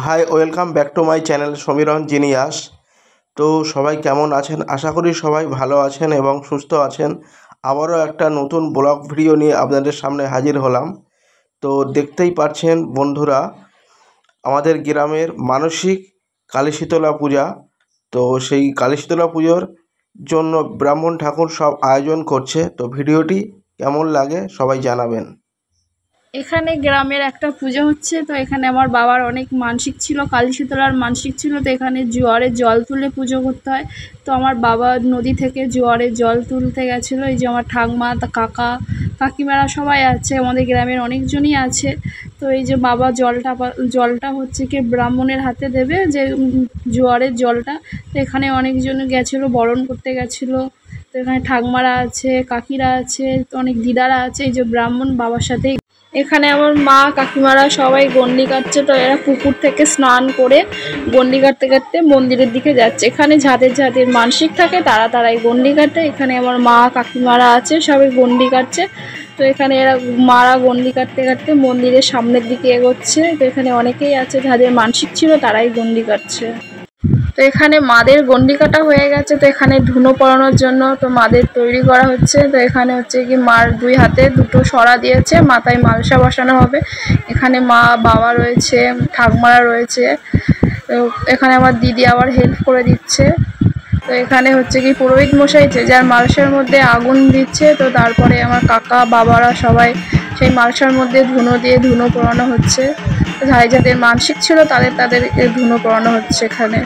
High, welcome back to my channel Samiran genius. তো সবাই কেমন আছেন? আশা করি সবাই ভালো আছেন এবং সুস্থ আছেন। আবারও একটা নতুন ব্লগ ভিডিও নিয়ে আপনাদের সামনে হাজির হলাম। তো দেখতেই পাচ্ছেন বন্ধুরা, আমাদের গ্রামের মানসিক কালীশীতলা পূজা। তো সেই কালীশীতলা পুজোর জন্য ব্রাহ্মণ ঠাকুর সব আয়োজন করছে। তো ভিডিওটি কেমন লাগে সবাই জানাবেন। এখানে গ্রামের একটা পুজো হচ্ছে। তো এখানে আমার বাবার অনেক মানসিক ছিল, কালীশীতলার মানসিক ছিল। তো এখানে জোয়ারের জল তুলে পুজো করতে হয়। তো আমার বাবা নদী থেকে জোয়ারের জল তুলতে গেছিলো। এই যে আমার ঠাকমা, কাকা, কাকিমারা সবাই আছে, আমাদের গ্রামের অনেকজনই আছে। তো এই যে বাবা জলটা হচ্ছে কি ব্রাহ্মণের হাতে দেবে, যে জোয়ারের জলটা। তো এখানে অনেকজন গেছিলো, বরণ করতে গেছিলো। তো এখানে ঠাকমারা আছে, কাকিরা আছে, তো অনেক দিদারা আছে। এই যে ব্রাহ্মণ বাবার সাথেই এখানে আমার মা কাকিমারা সবাই গন্ডি কাটছে। তো এরা পুকুর থেকে স্নান করে গন্ডি কাটতে কাটতে মন্দিরের দিকে যাচ্ছে। এখানে যাদের মানসিক থাকে তারাই গন্ডি কাটে। এখানে আমার মা কাকিমারা আছে, সবাই গন্ডি কাটছে। তো এখানে এরা মারা গন্ডি কাটতে কাটতে মন্দিরের সামনের দিকে এগোচ্ছে। তো এখানে অনেকেই আছে যাদের মানসিক ছিল, তারাই গন্ডি কাটছে। তো এখানে মাদের গন্ডি কাটা হয়ে গেছে। তো এখানে ধুনো পড়ানোর জন্য তো মাদের তৈরি করা হচ্ছে। তো এখানে হচ্ছে কি মার দুই হাতে দুটো সরা দিয়েছে, মাথায় মালসা বসানো হবে। এখানে মা বাবা রয়েছে, ঠাকমারা রয়েছে। তো এখানে আমার দিদি আবার হেল্প করে দিচ্ছে। তো এখানে হচ্ছে কি পুরোহিত মশাই যার মালসার মধ্যে আগুন দিচ্ছে। তো তারপরে আমার কাকা বাবারা সবাই সেই মালসার মধ্যে ধুনো দিয়ে ধুনো পড়ানো হচ্ছে। যাদের মানসিক ছিল তাদের ধুনো পড়ানো হচ্ছে এখানে।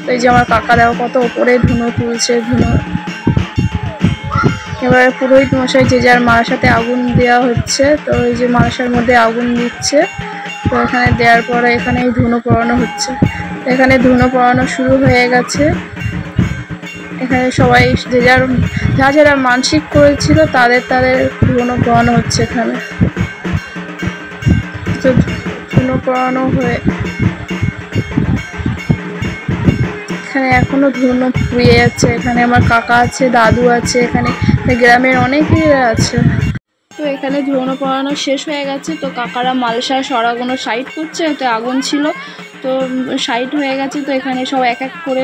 তো এই যে আমার কাকারাও কত ওপরে ধুনো তুলছে। এবারে পুরোহিত মশাই যার মালসাতে আগুন দেওয়া হচ্ছে। তো এই যে মালসার মধ্যে আগুন দিচ্ছে। তো এখানে দেওয়ার পরে এখানে ধুনো পড়ানো হচ্ছে। এখানে ধুনো পড়ানো শুরু হয়ে গেছে। এখানে সবাই যারা মানসিক করেছিল তাদের ধুনো পড়ানো হচ্ছে এখানে। তো ধুনো পড়ানো হয়ে এখানে এখনো ধুনো পুড়িয়ে যাচ্ছে। এখানে আমার কাকা আছে, দাদু আছে, এখানে গ্রামের অনেকেই আছে। তো এখানে ধুনো পড়ানো শেষ হয়ে গেছে। তো কাকারা মালসার সরাগুলো সাইড করছে। তো আগুন ছিল, তো সাইড হয়ে গেছে। তো এখানে সব এক এক করে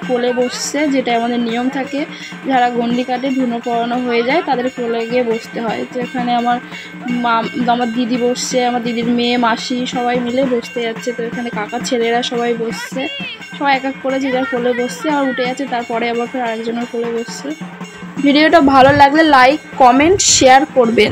কোলে বসছে, যেটা আমাদের নিয়ম থাকে। যারা গন্ডি কাটে ধুনো পড়ানো হয়ে যায় তাদের কোলে গিয়ে বসতে হয়। তো এখানে আমার দিদি বসছে, আমার দিদির মেয়ে, মাসি সবাই মিলে বসতে যাচ্ছে। তো এখানে কাকার ছেলেরা সবাই বসছে, সবাই এক এক করে যে যার কোলে বসছে আর উঠে যাচ্ছে। তারপরে আবার ফের আরেকজনের কোলে বসছে। ভিডিওটা ভালো লাগলে লাইক, কমেন্ট, শেয়ার করবেন।